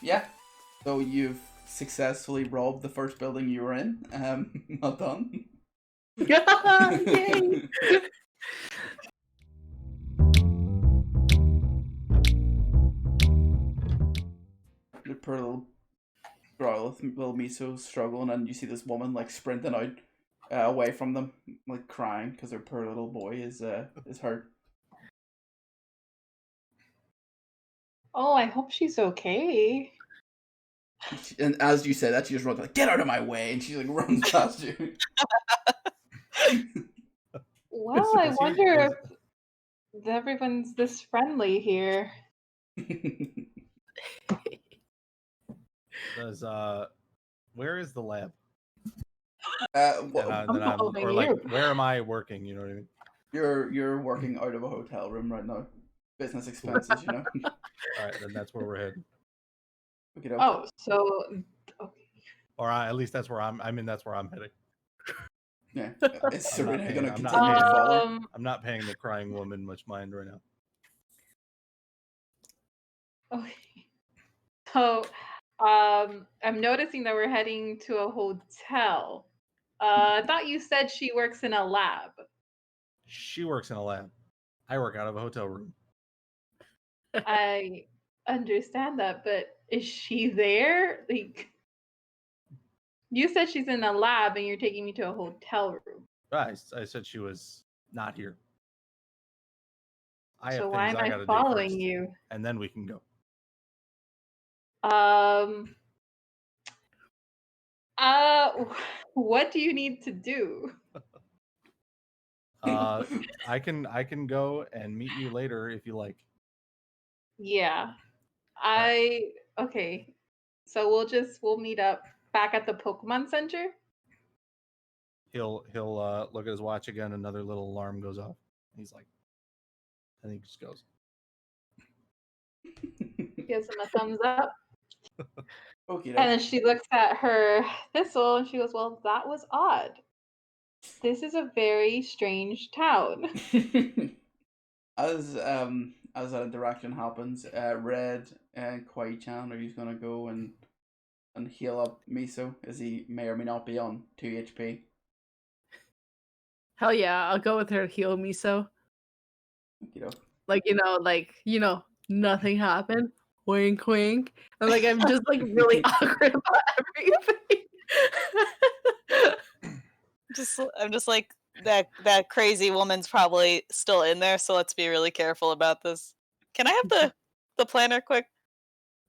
Yeah. So you've successfully robbed the first building you were in. Well done. Yay! The poor little girl, little Miso struggling, and you see this woman like sprinting out away from them, like crying because her poor little boy is hurt. Oh, I hope she's okay. And as you said that, she just runs like, "Get out of my way!" And she like runs past you. Well, I wonder if everyone's this friendly here. Does where is the lab? Following you. Where am I working? You know what I mean? You're working out of a hotel room right now. Business expenses, you know. All right, then that's where we're heading. Okay, Oh, so okay. Or at least that's where I'm. I mean, that's where I'm heading. Yeah, is Serena gonna I'm continue to follow? I'm not paying the crying woman much mind right now. Okay. So, I'm noticing that we're heading to a hotel. I thought you said she works in a lab. She works in a lab. I work out of a hotel room. I understand that, but is she there? Like, you said she's in a lab and you're taking me to a hotel room. I said she was not here. I have So why things am I I gotta do following first, you? and then we can go. What do you need to do? I can go and meet you later if you like. Yeah. Okay. So we'll meet up back at the Pokemon Center. He'll look at his watch again. Another little alarm goes off. He's like, I think he just goes. Gives him a thumbs up. Okay, And then she looks at her thistle and she goes, "Well, that was odd. This is a very strange town." as that interaction happens, Red and Kwai-chan, are you gonna go and heal up Miso, as he may or may not be on 2 HP? Hell yeah, I'll go with her to heal Miso. Nothing happened. Wink, wink. And I'm just really awkward about everything. I'm just like that crazy woman's probably still in there, so let's be really careful about this. Can I have the planner quick?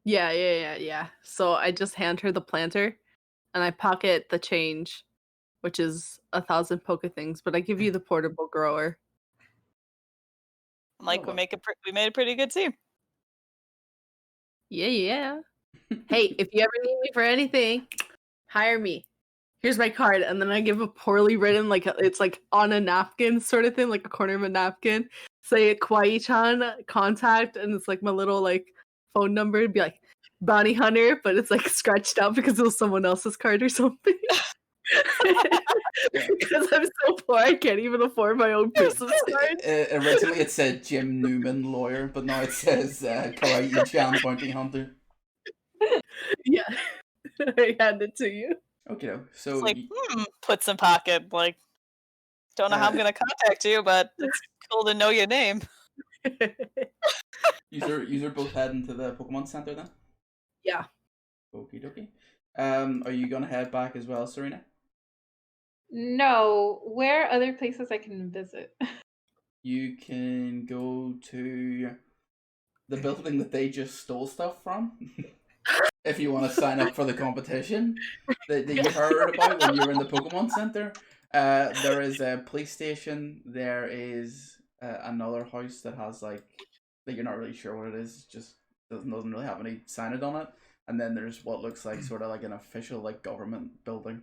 Yeah. So I just hand her the planter and I pocket the change, which is 1,000 poke things, but I give you the portable grower. Like we made a pretty good team. Yeah. Hey, if you ever need me for anything, hire me. Here's my card, and then I give a poorly written, it's on a napkin sort of thing, like a corner of a napkin. Say Kwai-chan contact, and it's my little phone number. It'd be bounty hunter, but it's scratched out because it was someone else's card or something. Because I'm so poor, I can't even afford my own business card. Originally it said Jim Newman lawyer, but now it says Kawaii-chan bounty hunter. Yeah, I hand it to you. Okay, so it's puts in pocket. Don't know how I'm gonna contact you, but it's cool to know your name. User both heading to the Pokemon Center then? Yeah. Okie dokie. Are you gonna head back as well, Serena? No. Where are other places I can visit? You can go to the building that they just stole stuff from. If you want to sign up for the competition that you heard about when you were in the Pokemon Center. There is a police station. There is another house that has that you're not really sure what it is. Just doesn't really have any signage on it. And then there's what looks like sort of an official government building.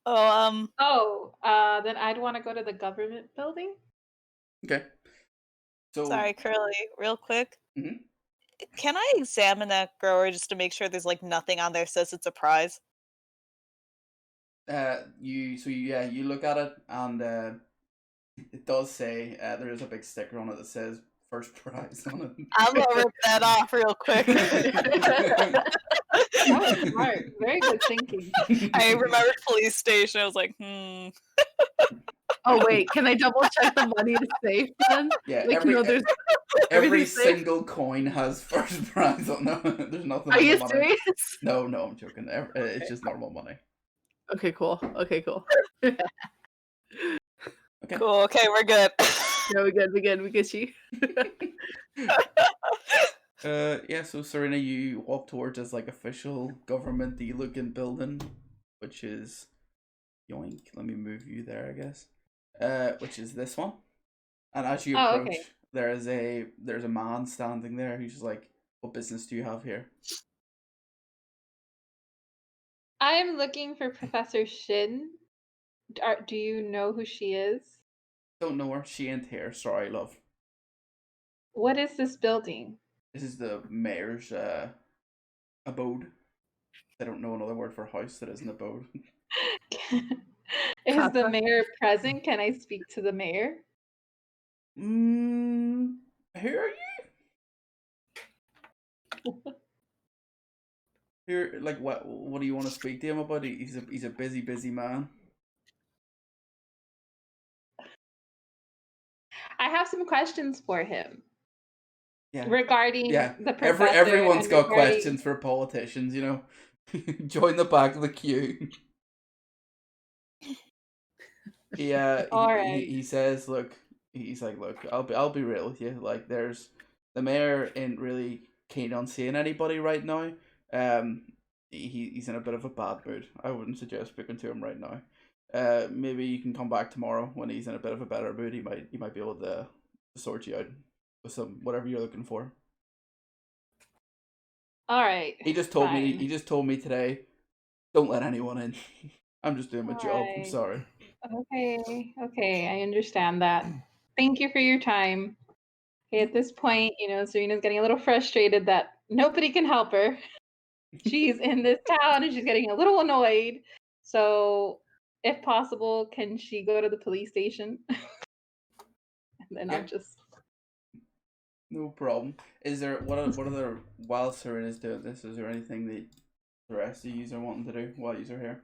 Then I'd want to go to the government building. Okay. So sorry, Curly, real quick. Mm-hmm. Can I examine that grower just to make sure there's nothing on there says it's a prize? You look at it and it does say there is a big sticker on it that says first prize on it. I'm gonna rip that off real quick. That was smart. Very good thinking. I remembered police station. I was like, Oh wait, can I double check the money is safe then? Yeah, Like there's every everything's safe. single coin has first prize on it. There's nothing Are on you the money. serious? No, I'm joking. It's just normal money. Okay, cool. Okay. Okay. cool. Okay, we're good. Yeah, we good. We get you. Yeah, so Serena, you walk towards this like official government-y looking building, which is yoink. Let me move you there, I guess. Which is this one. And as you approach, okay. there's a man standing there who's just like, "What business do you have here?" I am looking for Professor Shin. Do you know who she is? Don't know her. She ain't here. Sorry, love. What is this building? This is the mayor's abode. I don't know another word for house that isn't abode. Is the Casa? mayor present? Can I speak to the mayor? Who are you? Here, like, what do you want to speak to him about? He's a busy man. I have some questions for him Yeah, regarding yeah. the professor. Everyone's and got regarding- questions for politicians, you know. Join the back of the queue. He says, look, he's like, look, I'll be real with you. Like, there's the mayor ain't really keen on seeing anybody right now. He's in a bit of a bad mood. I wouldn't suggest speaking to him right now. Maybe you can come back tomorrow when he's in a bit of a better mood. He might be able to sort you out with some whatever you're looking for. All right. He just told me. fine. He just told me today. Don't let anyone in. I'm just doing my job. I'm Alright. sorry. Okay, I understand that. Thank you for your time. Okay, at this point, Serena's getting a little frustrated that nobody can help her. She's in this town and she's getting a little annoyed. So, if possible, can she go to the police station? And then Yeah. I'll just. No problem. Is there what other while Serena's doing this? Is there anything that the rest of you are wanting to do while you're here?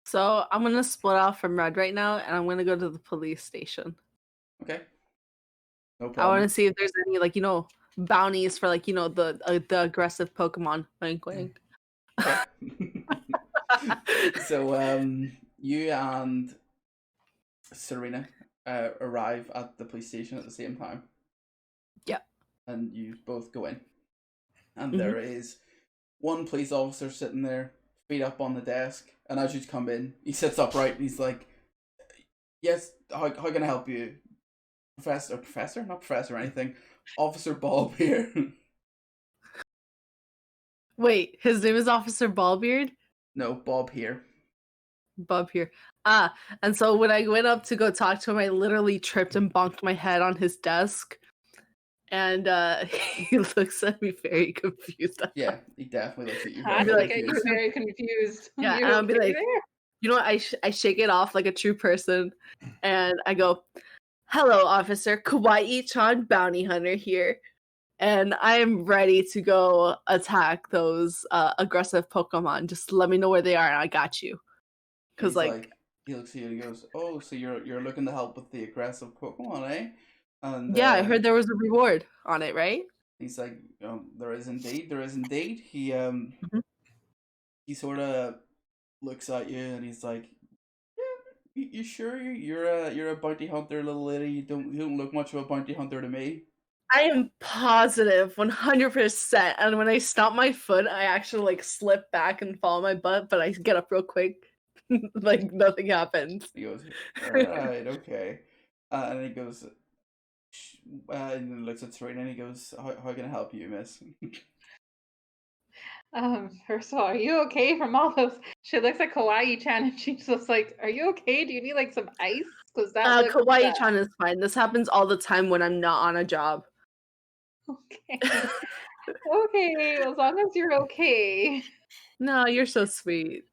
So I'm gonna split off from Red right now, and I'm gonna go to the police station. Okay. No I problem. want to see if there's any bounties for the aggressive Pokemon. Wink, wink. Okay. So you and Serena arrive at the police station at the same time. Yep. And you both go in. And Mhm. there is one police officer sitting there, feet up on the desk, and as you come in, he sits upright and he's like, "Yes, how can I help you? Professor? Not professor or anything. Officer Bob here." Wait, his name is Officer Ballbeard? No, Bob here. Bob here. And so when I went up to go talk to him, I literally tripped and bonked my head on his desk. And he looks at me very confused. Yeah, he definitely looks at you. I Very look at confused. you very confused. Yeah, You and I'll be okay like, there? you know what? I shake it off like a true person. And I go, "Hello, Officer Kawaii-chan Bounty Hunter here. And I am ready to go attack those aggressive Pokemon. Just let me know where they are and I got you." Because He's he looks at you and he goes, "Oh, so you're looking to help with the aggressive Pokemon, eh?" And yeah, I heard there was a reward on it, right? he's like, "There is indeed." He he sort of looks at you and he's like, "Yeah, you sure you're a bounty hunter, little lady? You don't look much of a bounty hunter to me." I am positive 100%. And when I stomp my foot, I actually slip back and fall on my butt, but I get up real quick. Like nothing happened. He goes, "All right, okay," and he goes, and then looks at Serena and he goes, how can I help you, miss?" First of all, are you okay from all those? She looks at Kawaii-chan and she's just like, "Are you okay? Do you need some ice?" Because that looks Kawaii-chan is fine. This happens all the time when I'm not on a job. okay. Okay, as long as you're okay. No, you're so sweet.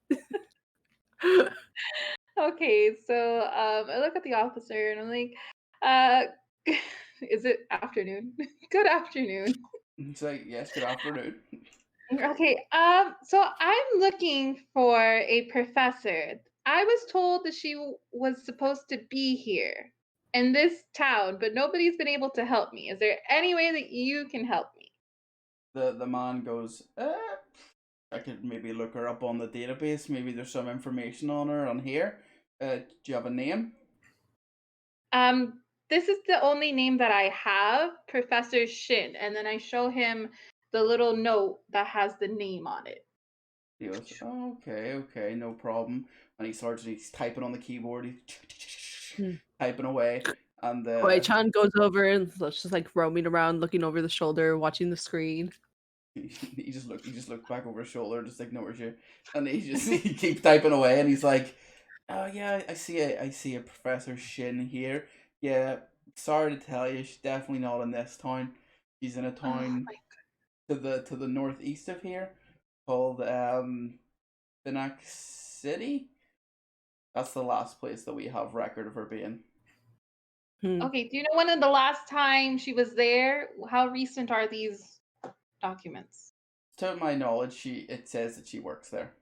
Okay, so I look at the officer and I'm like, Is it afternoon? Good afternoon. He's like, yes, good afternoon. Okay, so I'm looking for a professor. I was told that she was supposed to be here in this town, but nobody's been able to help me. Is there any way that you can help me? The man goes, I could maybe look her up on the database. Maybe there's some information on her on here. Do you have a name? This is the only name that I have, Professor Shin, and then I show him the little note that has the name on it. He goes, oh, okay, no problem. And he's typing on the keyboard, he's typing away. And Chan goes over and is just like roaming around, looking over the shoulder, watching the screen. he just looked back over his shoulder, just ignores you. And he keeps typing away, and he's like, oh yeah, I see a Professor Shin here. Yeah, sorry to tell you, she's definitely not in this town. She's in a town to the northeast of here called Binak City. That's the last place that we have record of her being. Okay, do you know when the last time she was there? How recent are these documents? To my knowledge, it says that she works there.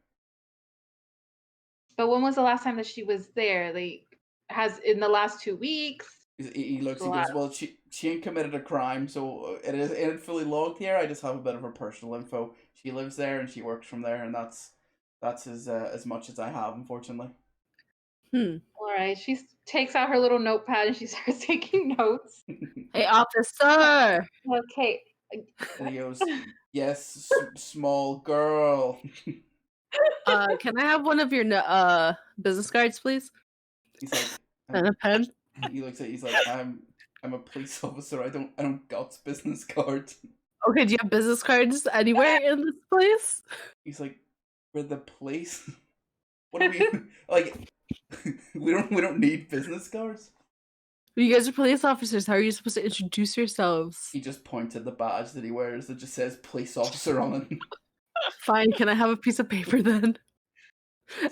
But when was the last time that she was there? Like, has in the last 2 weeks? He looks. He goes, well, she ain't committed a crime, so it ain't fully logged here. I just have a bit of her personal info. She lives there and she works from there, and that's as much as I have, unfortunately. All right. She takes out her little notepad and she starts taking notes. Hey, officer. Okay. And he goes, yes, small girl. Can I have one of your business cards, please? He's like, And a pen. He looks at. He's like, I'm a police officer. I don't got business cards. Okay, do you have business cards anywhere in this place? He's like, we're the police. What are we like? we don't need business cards. You guys are police officers. How are you supposed to introduce yourselves? He just pointed the badge that he wears that just says police officer on it. Fine, can I have a piece of paper then?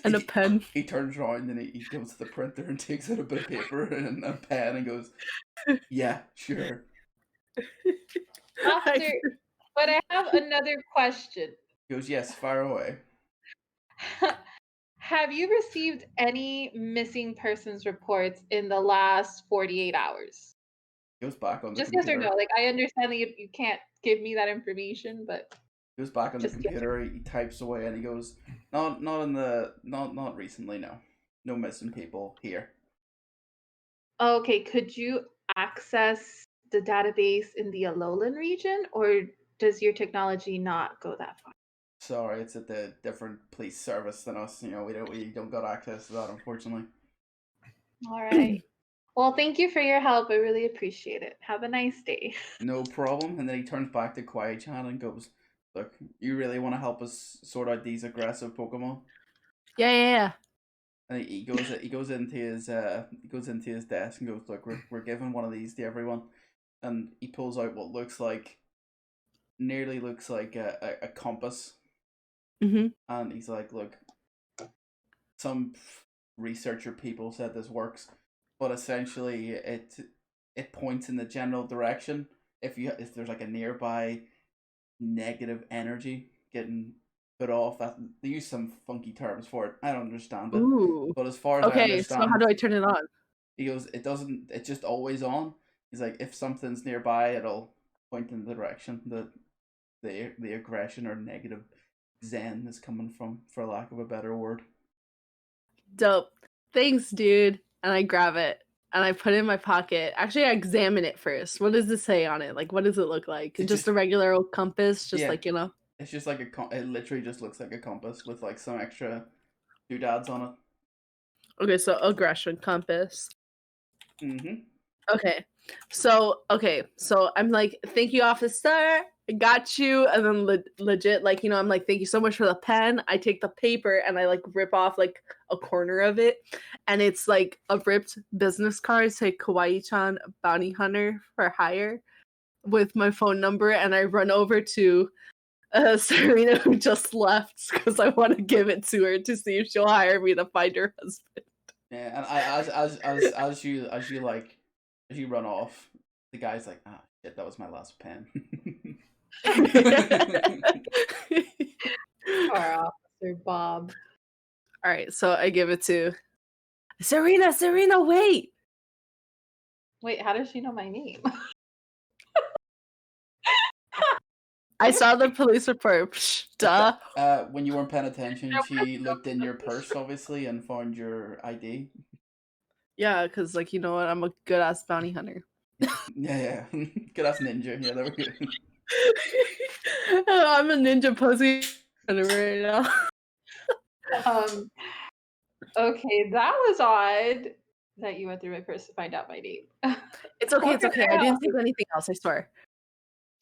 And a pen. He turns around and he goes to the printer and takes out a bit of paper and a pen and goes, yeah, sure. Officer, but I have another question. He goes, yes, fire away. Have you received any missing persons reports in the last 48 hours? He goes back on the just computer. Yes or no? Like, I understand that you can't give me that information, but he goes back on the just computer. He types away and he goes, not recently. No missing people here. Okay, could you access the database in the Alolan region, or does your technology not go that far? Sorry, it's at the different police service than us. You know, we don't got access to that, unfortunately. All right. Well, thank you for your help. I really appreciate it. Have a nice day. No problem. And then he turns back to Quiet-chan and goes, look, you really want to help us sort out these aggressive Pokemon? Yeah. And he goes into his desk and goes, look, we're giving one of these to everyone. And he pulls out what nearly looks like a compass. Mm-hmm. And he's like, look, some researcher people said this works, but essentially it points in the general direction if there's like a nearby negative energy getting put off. That they use some funky terms for it. I don't understand it. Ooh. But as far as I understand, so how do I turn it on? He goes, it's just always on. He's like, if something's nearby, it'll point in the direction that the aggression or negative zen is coming from, for lack of a better word. Dope. Thanks, dude. And I grab it and I put it in my pocket. Actually, I examine it first. What does it say on it? Like, what does it look like? It's just a regular old compass, just yeah. like, you know? It's just like it literally just looks like a compass with like some extra doodads on it. Okay, so aggression compass. Mm-hmm. Okay, so I'm like, thank you, officer. I got you. And then legit, like, you know, I'm like, thank you so much for the pen. I take the paper and I like rip off like a corner of it. And it's like a ripped business card, say Kawaii-chan bounty hunter for hire with my phone number. And I run over to Serena, who just left, because I want to give it to her to see if she'll hire me to find her husband. Yeah, and as you run off, The guy's like, ah, shit, that was my last pen. Poor Officer Bob. All right, so I give it to Serena. Serena, wait. Wait, how does she know my name? I saw the police report. Psh, duh. When you weren't paying attention, she looked in your purse, obviously, and found your ID. Yeah, because like you know what, I'm a good ass bounty hunter. Yeah. Good ass ninja. Yeah, there we go. I'm a ninja posing right now. Okay, that was odd that you went through my purse to find out my name. It's okay. It's Poor okay. I girl. didn't take anything else. I swear,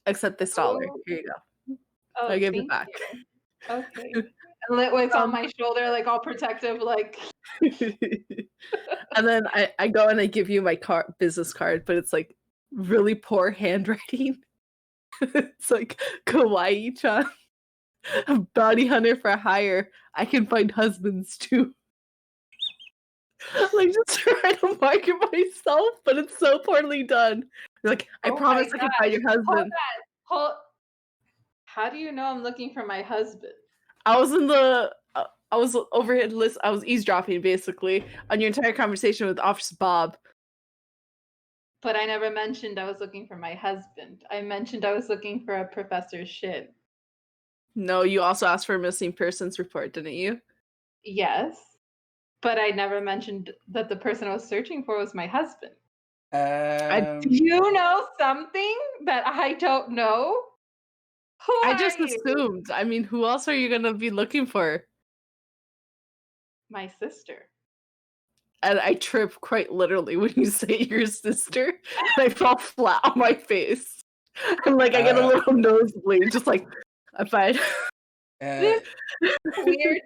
except this dollar. Oh. Here you go. Oh, I give it thank back. you. Okay. And it's on my shoulder, like all protective, like. And then I go and I give you my business card, but it's like really poor handwriting. It's like Kawaii-chan, a bounty hunter for hire. I can find husbands too. Like just trying to market myself, but it's so poorly done. Like I Oh my promise I can find your husband. How do you know I'm looking for my husband? I was in the. I was overhead list. I was eavesdropping basically on your entire conversation with Officer Bob. But I never mentioned I was looking for my husband. I mentioned I was looking for a Professor Shin. No, you also asked for a missing persons report, didn't you? Yes. But I never mentioned that the person I was searching for was my husband. Do you know something that I don't know? I just assumed. I mean, who else are you gonna be looking for? My sister. And I trip quite literally when you say your sister, and I fall flat on my face. And like I get a little nosebleed, just like I'm fine. This weird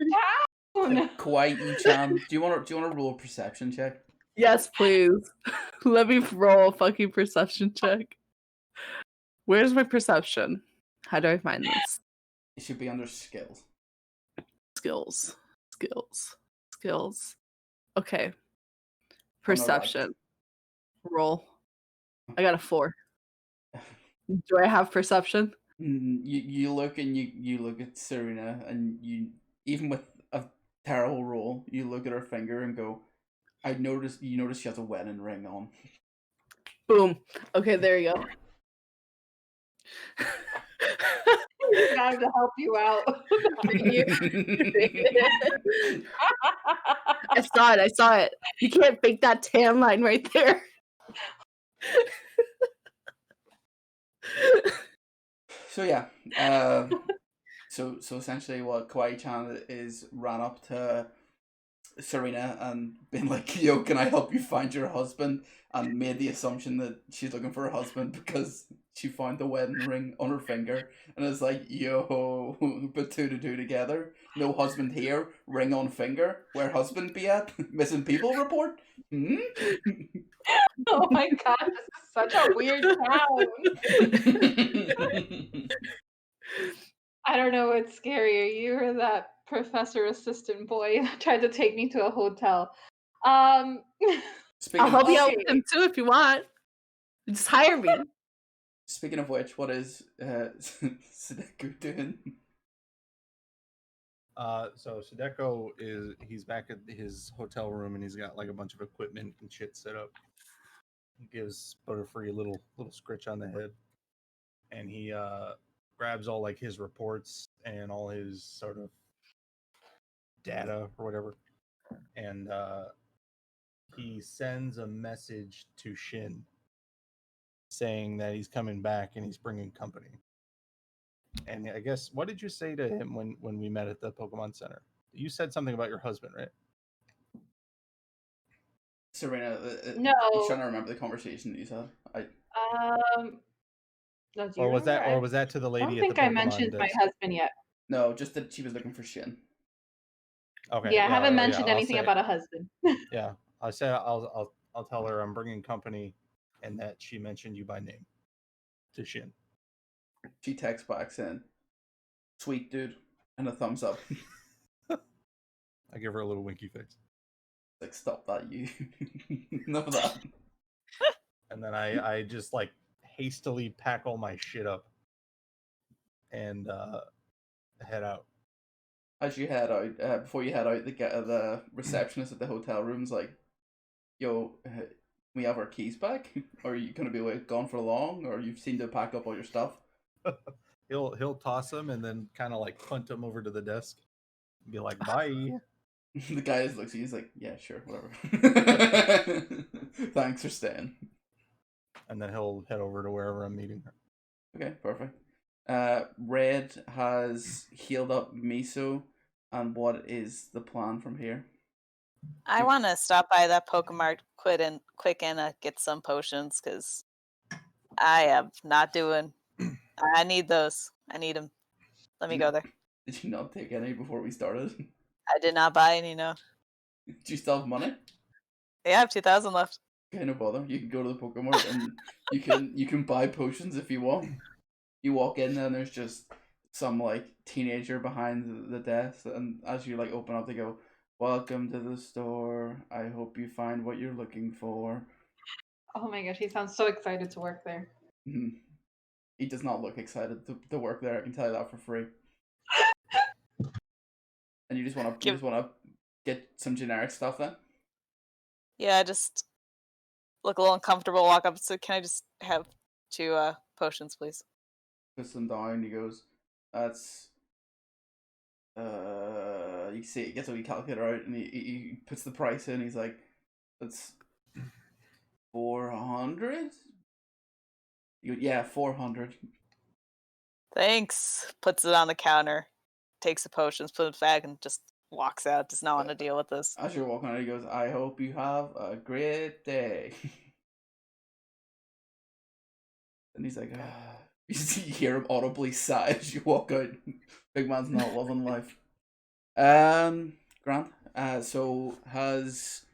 town. Kawaii-chan, do you want to roll a perception check? Yes, please. Let me roll a fucking perception check. Where's my perception? How do I find this? It should be under skills. Skills. Okay. Perception. Roll. I got a 4. Do I have perception? You look and you look at Serena, and you, even with a terrible roll, you look at her finger and go, you notice she has a wedding ring on. Boom. Okay, there you go. I have to help you out. I saw it. You can't fake that tan line right there. So yeah, so essentially, what Kawaii-chan is ran up to Serena and been like, "Yo, can I help you find your husband?" and made the assumption that she's looking for her husband because she found the wedding ring on her finger, and it's like, "Yo, put two to two together. No husband here. Ring on finger. Where husband be at? Missing people report. Hmm." Oh my god, this is such a weird town. I don't know what's scarier, you or that professor assistant boy that tried to take me to a hotel. I'll help you out with him too if you want. Just hire me. Speaking of which, what is Sudoku doing? So Sudoku he's back at his hotel room and he's got like a bunch of equipment and shit set up. He gives Butterfree a little scritch on the head, and he grabs all like his reports and all his sort of data or whatever, and he sends a message to Shin saying that he's coming back and he's bringing company. And I guess, what did you say to him when we met at the Pokemon Center? You said something about your husband, right? Serena, No. I'm trying to remember the conversation that you had. Or was that to the lady? I don't at think the I Pokemon mentioned my husband yet. No, just that she was looking for Shin. Okay. Yeah, I haven't mentioned anything about a husband. Yeah, I'll tell her I'm bringing company, and that she mentioned you by name to Shin. She texts back saying, "Sweet dude," and a thumbs up. I give her a little winky face. Like, stop that, you. Enough of that. And then I just like hastily pack all my shit up and head out. As you head out, before you head out, the receptionist at the hotel room's like, "Yo, we have our keys back? Or are you gonna be gone for long? Or you've seemed to pack up all your stuff?" He'll toss them and then kind of like punt them over to the desk and be like, "Bye." The guy just looks at you, he's like, "Yeah, sure, whatever. Thanks for staying." And then he'll head over to wherever I'm meeting her. Okay, perfect. Red has healed up Miso, and what is the plan from here? I want to stop by that Pokemart quick and get some potions because I am not doing. I need those. I need them. Let me go there. Did you not take any before we started? I did not buy any. No. Do you still have money? Yeah, I have 2,000 left. Okay, no bother. You can go to the Pokemart and you can buy potions if you want. You walk in and there's just some like teenager behind the desk, and as you like open up, they go, "Welcome to the store. I hope you find what you're looking for." Oh my gosh, he sounds so excited to work there. Mhm. He does not look excited to work there. I can tell you that for free. And you just want to get some generic stuff then. Yeah, I just look a little uncomfortable. Walk up. So can I just have 2 potions, please? Puts them down. He goes, "That's." You see, he gets a wee calculator out and he puts the price in. He's like, "That's 400." You go, "Yeah, 400." Thanks. Puts it on the counter. Takes the potions, puts it back, and just walks out. Does not want to deal with this. As you're walking out, he goes, "I hope you have a great day." And he's like, ah. You hear him audibly sigh as you walk out. Big man's not loving life. Grant. So has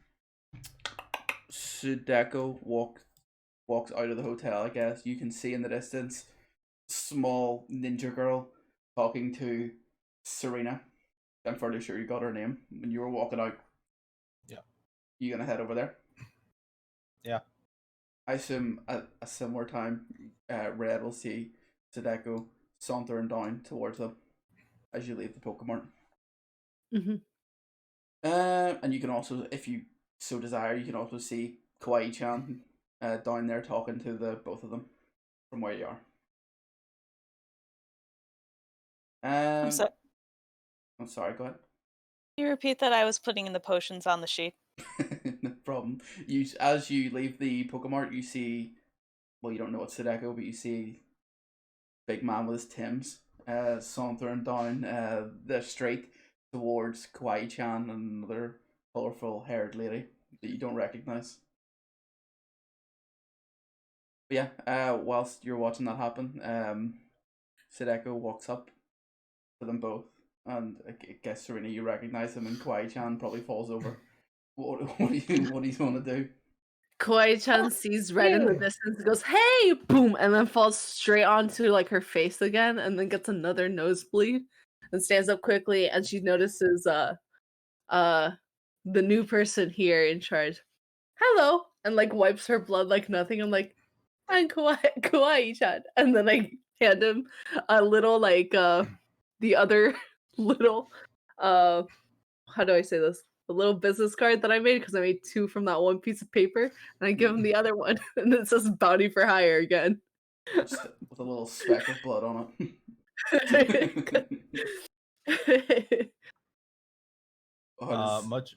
Sudoku walks out of the hotel, I guess. You can see in the distance small ninja girl talking to Serena. I'm fairly sure you got her name when you were walking out. Yeah. You gonna head over there? Yeah. I assume at a similar time, Red will see Sudoku sauntering down towards them as you leave the Pokemart. Mm-hmm. And you can also, if you so desire, you can also see Kawaii-chan down there talking to the both of them from where you are. I'm sorry. I'm sorry, go ahead. Can you repeat that? I was putting in the potions on the sheet. No problem. As you leave the Pokemart, you see, well, you don't know it's Sudoku, but you see big man with his Tims sauntering down the street towards Kawaii-chan and another colourful haired lady that you don't recognise. But yeah, whilst you're watching that happen, Sudoku walks up to them both, and I guess Serena, you recognise him, and Kawaii-chan probably falls over. What do you want to do? Kawaii-chan sees Red in the distance and goes, "Hey!" Boom, and then falls straight onto like her face again, and then gets another nosebleed, and stands up quickly, and she notices the new person here in charge. "Hello," and like wipes her blood like nothing. I'm like, "I'm Kawaii-chan," and then I hand him a little like the other little how do I say this? The little business card that I made because I made 2 from that one piece of paper, and I give him the other one, and it says "Bounty for Hire" again. Just with a little speck of blood on it.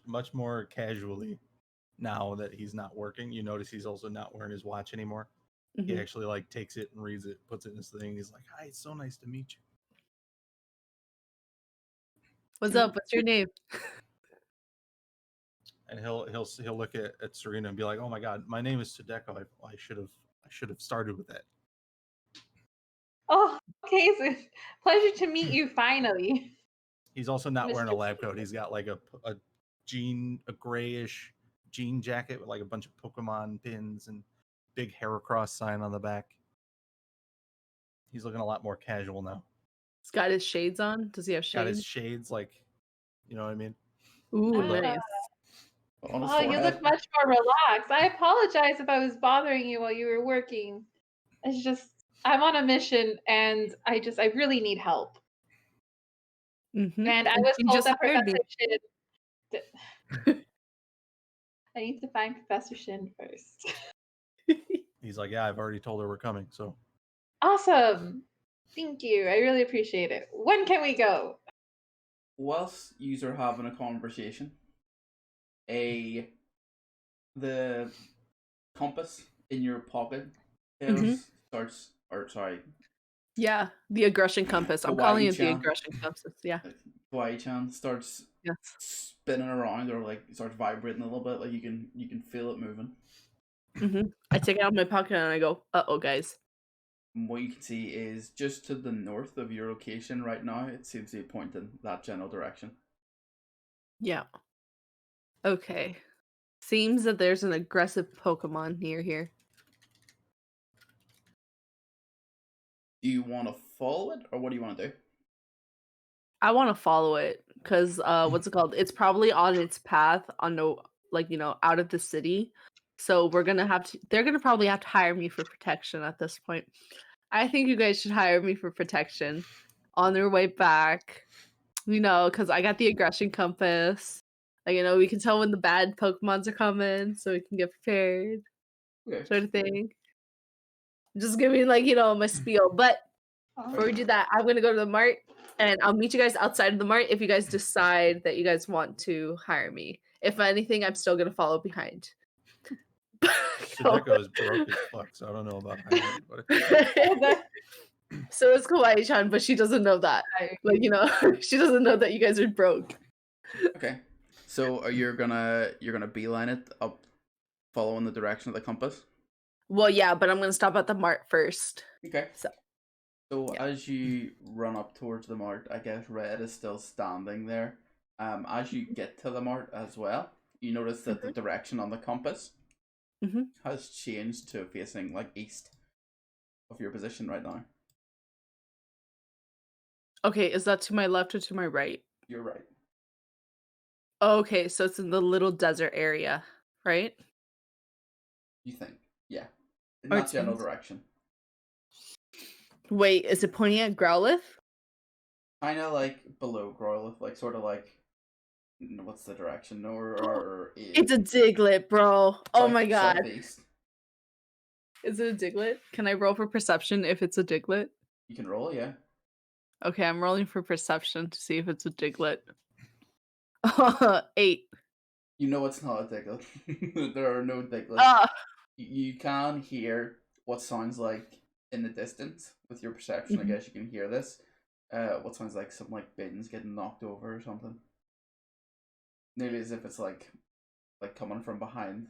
Much more casually now that he's not working. You notice he's also not wearing his watch anymore. He Mhm. actually like takes it and reads it, puts it in his thing. He's like, "Hi, it's so nice to meet you." What's up? What's your name? And he'll look at Serena and be like, "Oh my god, my name is Sudoku. I should have started with that." Oh, okay. So pleasure to meet you finally. He's also not wearing a Mr. lab coat. He's got like a grayish jean jacket with like a bunch of Pokemon pins and big Heracross sign on the back. He's looking a lot more casual now. He's got his shades on. Does he have Got his shades? shades, like, you know what I mean? Ooh, Ah. nice. on his Oh, you forehead. look much more relaxed. I apologize if I was bothering you while you were working. It's just I'm on a mission and I really need help. Mm-hmm. And I was You told just that hired me. Professor Shin. I need to find Professor Shin first. He's like, yeah, I've already told her we're coming. So Awesome. Thank you. I really appreciate it. When can we go? Whilst yous are having a conversation, the compass in your pocket starts, or sorry, Yeah, the aggression compass. I'm calling it the Kawaii-chan. aggression compass. Yeah. Kawaii-chan starts Yes. spinning around, or like starts vibrating a little bit, like you can feel it moving. I take it out of my pocket and I go, "Uh-oh, guys." And what you can see is just to the north of your location right now, it seems to be pointing that general direction. Yeah. Okay. Seems that there's an aggressive Pokemon near here. Do you want to follow it, or what do you want to do? I want to follow it because what's it called? It's probably on its path on the out of the city. So we're gonna have to. They're gonna probably have to hire me for protection at this point. I think you guys should hire me for protection on their way back. Because I got the aggression compass. We can tell when the bad Pokemons are coming, so we can get prepared, Okay. sort of thing. Just give me my spiel. But before we do that, I'm gonna go to the mart, and I'll meet you guys outside of the mart if you guys decide that you guys want to hire me. If anything, I'm still gonna follow behind. Sudoku is broke as fuck, so I don't know about hiring anybody. So is Kawaii-chan, but she doesn't know that. She doesn't know that you guys are broke. Okay. So you're gonna beeline it up, following the direction of the compass. Well, yeah, but I'm gonna stop at the mart first. Okay. So yeah. As you run up towards the mart, I guess Red is still standing there. As you get to the mart as well, you notice that the direction on the compass has changed to facing like east of your position right now. Okay, is that to my left or to my right? You're right. Okay, so it's in the little desert area, right? You think? Yeah. In Or that it's general east. direction. Wait, is it pointing at Growlithe? Kind of like below Growlithe, like sort of like, what's the direction? It's a Diglett, bro. Oh my god. Southeast. Is it a Diglett? Can I roll for perception if it's a Diglett? You can roll, yeah. Okay, I'm rolling for perception to see if it's a Diglett. 8. You know it's not a Diglett. There are no Diglets. You can hear what sounds like in the distance with your perception. I guess you can hear this. What sounds like some like bins getting knocked over or something. Nearly as if it's like coming from behind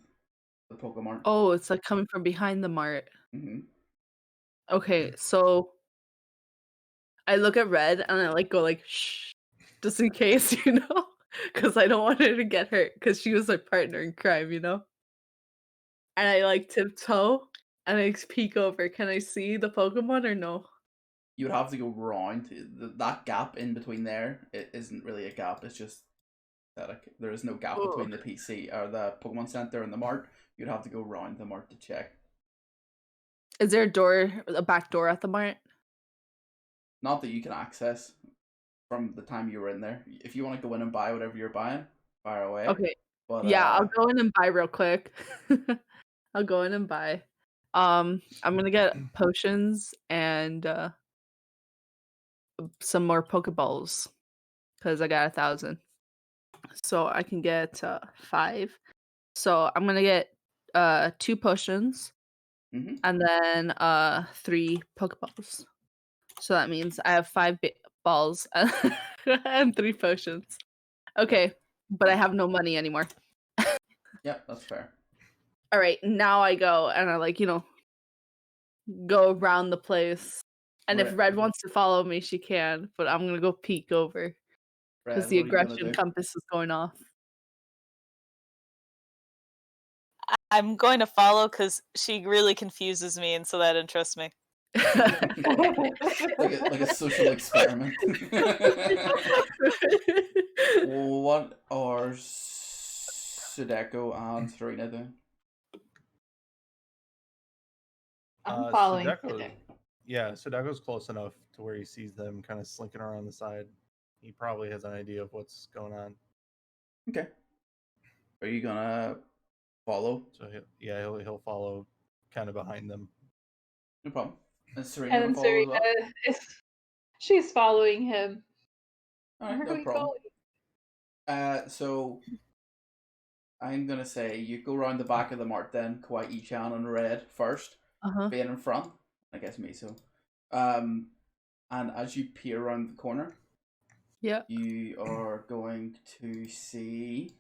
the Pokemon. Oh, it's like coming from behind the mart. Okay, Mm-hmm. so I look at Red and I go shh, just in case, because I don't want her to get hurt because she was my partner in crime, And I tiptoe and I peek over. Can I see the Pokemon or no? You would have to go around. That gap in between there, it isn't really a gap. It's just static. There is no gap between the PC or the Pokemon Center and the mart. You'd have to go around the mart to check. Is there a back door at the mart? Not that you can access from the time you were in there. If you want to go in and buy whatever you're buying, fire away. Okay. But yeah, I'll go in and buy real quick. I'll go in and buy. I'm gonna get potions and some more Pokeballs because I got 1,000. So I can get 5. So I'm gonna get 2 potions and then 3 Pokeballs. So that means I have 5 balls and 3 potions. Okay, but I have no money anymore. Yep, that's fair. All right, now I go and I go around the place. And if Red wants to follow me, she can, but I'm gonna go peek over because the aggression compass is going off. I'm going to follow because she really confuses me, and so that interests me. like a social experiment. What are Sudoku and Serena doing? I'm following. Sudoku, yeah, Sudoku's close enough to where he sees them kind of slinking around the side. He probably has an idea of what's going on. Okay. Are you gonna follow? So he'll follow kind of behind them. No problem. And Serena And gonna follow as Serena, well? she's following him. Alright, Where no are we problem. going? So I'm gonna say you go around the back of the mart then, Kawaii-chan and Red first, being in front. I guess Miso. And as you peer around the corner, you are going to see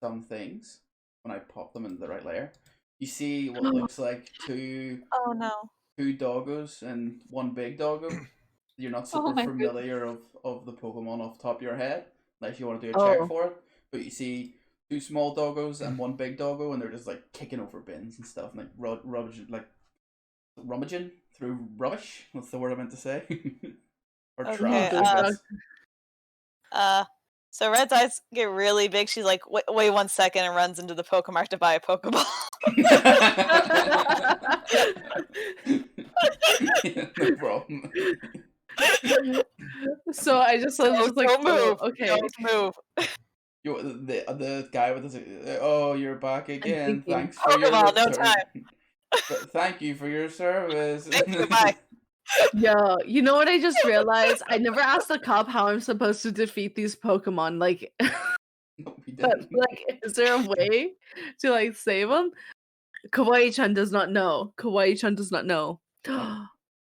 some things when I pop them into the right layer. You see what looks like two Oh no. doggos and one big doggo. You're not Oh super my familiar of the Pokemon off the top of your head, unless you want to do a check for it. But you see two small doggos and one big doggo, and they're just like kicking over bins and stuff, and like rummaging through rubbish. That's the word I meant to say. Or Okay, trash. So Red's eyes get really big. She's like, wait 1 second, and runs into the Pokemart to buy a Pokeball. No problem. So I just was just like, don't move. okay. Don't move. The guy with the oh, you're back again. thinking, Thanks for your Pokeball, no return. time. Thank you for your service. Goodbye. Yo, you know what I just realized? I never asked the cop how I'm supposed to defeat these Pokemon. Like, No, we but, didn't. like, is there a way to like save them? Kawaii-chan does not know. Kawaii-chan does not know.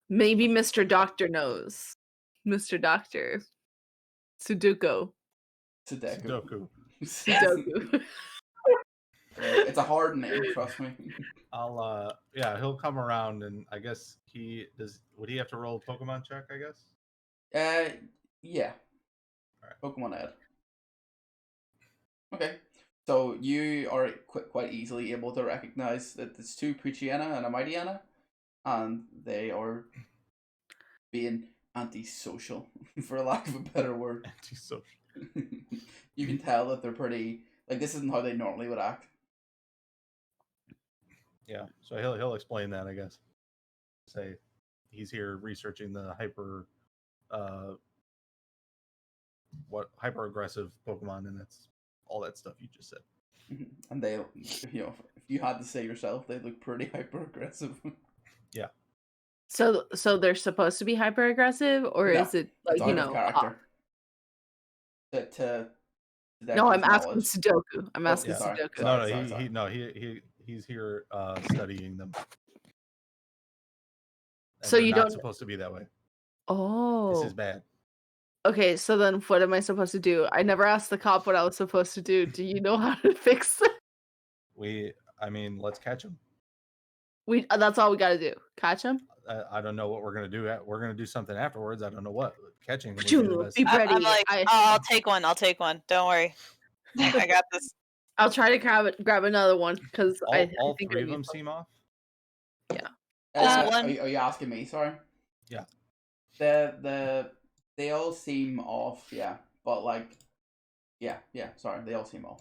Maybe Mr. Doctor knows. Mr. Doctor. Sudoku. Sudoku. Sudoku. It's a hard name, trust me. He'll come around, and I guess would he have to roll a Pokemon check, I guess? Yeah. Alright. Pokemon Ed. Okay. So you are quite easily able to recognize that it's two Poochyena and a Mightyena, and they are being antisocial, for lack of a better word. Antisocial. You can tell that they're pretty, like, this isn't how they normally would act. Yeah, so he'll explain that, I guess. Say he's here researching the hyper aggressive Pokemon, and that's all that stuff you just said. And they, if you had to say yourself, they look pretty hyper aggressive. Yeah. So they're supposed to be hyper aggressive, or No, is it like It's out of character. No, I'm asking knowledge. Sudoku. I'm asking sorry. Sudoku. Sorry. He's here studying them. And So they're you not don't supposed to be that way. Oh. This is bad. Okay, so then what am I supposed to do? I never asked the cop what I was supposed to do. Do you know how to fix it? Let's catch him. That's all we got to do. Catch him? I don't know what we're gonna do. We're gonna do something afterwards. I don't know what. Catching him. would be the best. Be ready. I'm like, I'll take one. Don't worry. I got this. I'll try to grab another one because I all think three I of need them one. seem off. One. Are you asking me? Sorry. Yeah. They all seem off. Yeah, but like, yeah. Sorry, they all seem off.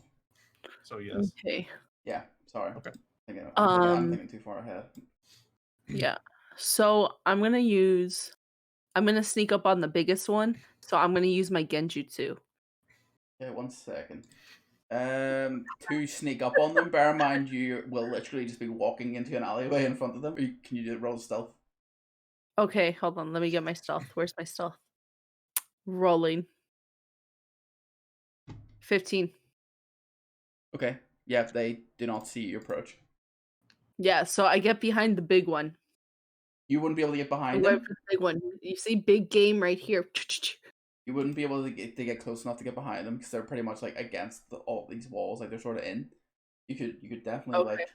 So yes. Okay. Yeah. Sorry. Okay. I'm thinking too far ahead. Yeah. So I'm gonna sneak up on the biggest one. So I'm gonna use my Genjutsu. Yeah, 1 second. To sneak up on them, bear in mind you will literally just be walking into an alleyway in front of them. Can you do roll stealth? Okay, hold on. Let me get my stealth. Where's my stealth? Rolling. 15. Okay. Yeah, they do not see you approach. Yeah, so I get behind the big one. You wouldn't be able to get I behind went them. for the big one. You see big game right here. You wouldn't be able to get close enough to get behind them because they're pretty much like against all these walls, like they're sort of in. You could definitely like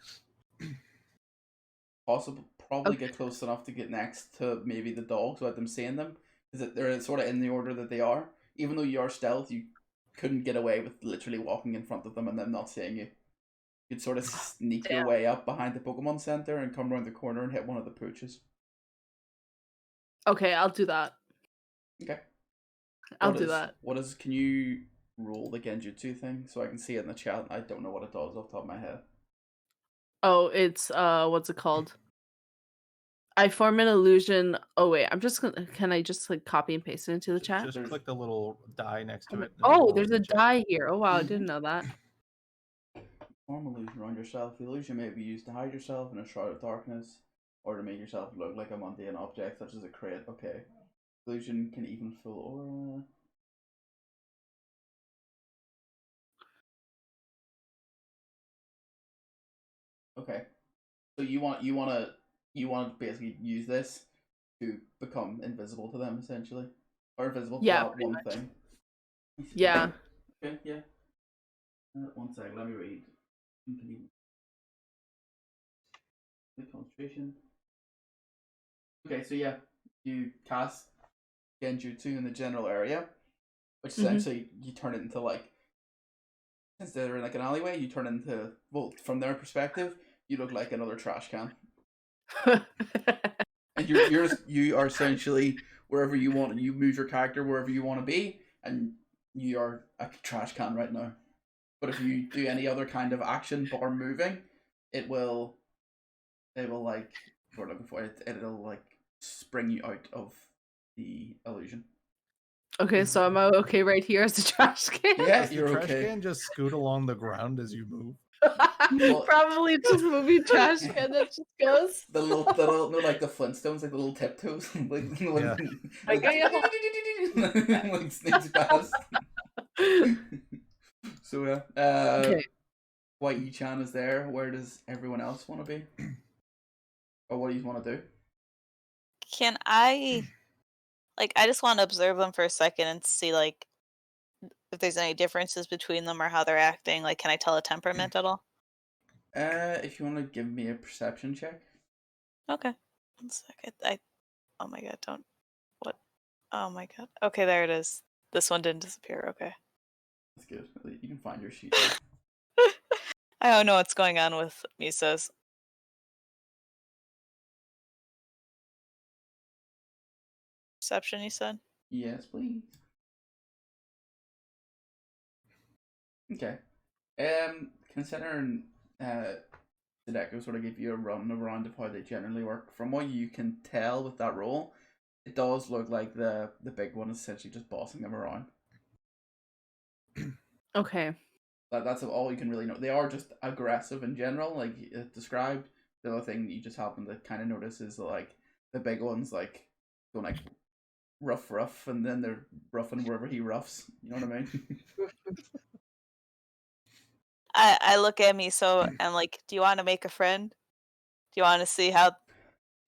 probably get close enough to get next to maybe the dogs without them seeing them, because they're sort of in the order that they are. Even though you are stealth, you couldn't get away with literally walking in front of them and them not seeing you. You'd sort of sneak your way up behind the Pokemon Center and come around the corner and hit one of the pooches. Okay, I'll do that. Okay. I'll do that. Can you roll the Genjutsu thing so I can see it in the chat? I don't know what it does off the top of my head. Oh, it's what's it called? I form an illusion. Oh wait, I'm just gonna. Can I just like copy and paste it into the chat? Just click the little die next to it. and Oh, roll there's in a the chat. die here. Oh wow, I didn't know that. Form illusion around yourself. The illusion may be used to hide yourself in a shroud of darkness, or to make yourself look like a mundane object, such as a crate. Okay. Illusion can even fool aura. Okay. So you want to basically use this to become invisible to them, essentially, or invisible to Yeah, that one thing. Yeah. Okay. Yeah. 1 second. Let me read. The concentration. Okay, so yeah, you cast Genjutsu in the general area, which essentially you turn it into like, since they're in like an alleyway, you turn it into, well, from their perspective, you look like another trash can, and you are essentially wherever you want. You move your character wherever you want to be, and you are a trash can right now. But if you do any other kind of action bar moving, it will like, what we're looking for, it'll like spring you out of the illusion. Okay, so am I okay right here as a trash can? Yeah, Does the you're trash okay. can just scoot along the ground as you move? Well- Probably just moving trash can that just goes. The little, no, like the Flintstones, like the little tiptoes, like Yeah. like sneaks past. So yeah, Okay. White Yi-chan is there. Where does everyone else want to be, or what do you want to do? Can I, like, I just want to observe them for a second and see, like, if there's any differences between them or how they're acting. Like, can I tell a temperament at all? If you want to give me a perception check. Okay. 1 second. Oh my god, don't. What? Oh my god. Okay, there it is. This one didn't disappear. Okay. That's good. You can find your sheet. I don't know what's going on with Misa's. Perception, you said? Yes, please. Okay. Considering Sudoku sort of give you a run around of how they generally work, from what you can tell with that role, it does look like the big one is essentially just bossing them around. Okay. That's all you can really know. They are just aggressive in general, like described. The other thing you just happen to kind of notice is that, like, the big ones like going like rough, and then they're roughing wherever he roughs. You know what I mean? I look at Miso and I'm like, do you want to make a friend? Do you want to see how?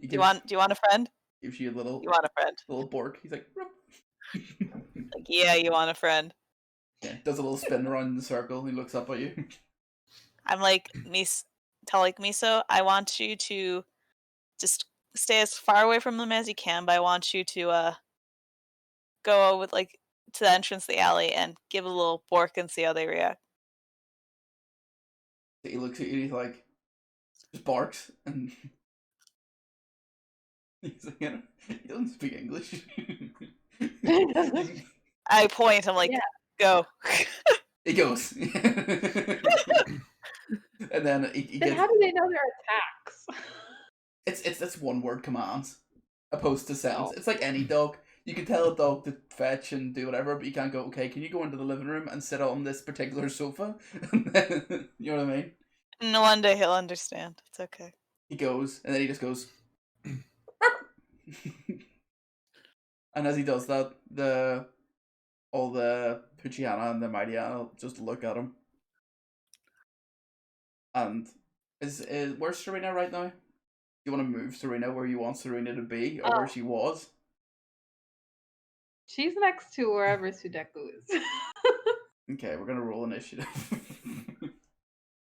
Do you want a friend? Gives you a little. You want a friend? Little bork. He's like, ruff. Like, yeah, you want a friend. Yeah, does a little spin around in the circle. He looks up at you. I'm like, tell like Miso, I want you to just stay as far away from them as you can, but I want you to go with like to the entrance of the alley and give a little bork and see how they react. He looks at you. He's like, just barks, and he's like, he doesn't speak English. I point. I'm like, Yeah. go. He goes, and then he Then gets. how do they know their attacks? It's one word commands, opposed to sentence. Oh. It's like any dog. You can tell a dog to fetch and do whatever, but you can't go, okay, can you go into the living room and sit on this particular sofa? And then, you know what I mean? No, one day he'll understand. It's okay. He goes, and then he just goes. And as he does that, all the Puchiana and the Mightyana just look at him. And where's Serena right now? Do you want to move Serena where you want Serena to be, or where she was? She's next to wherever Sudoku is. Okay, we're gonna roll initiative.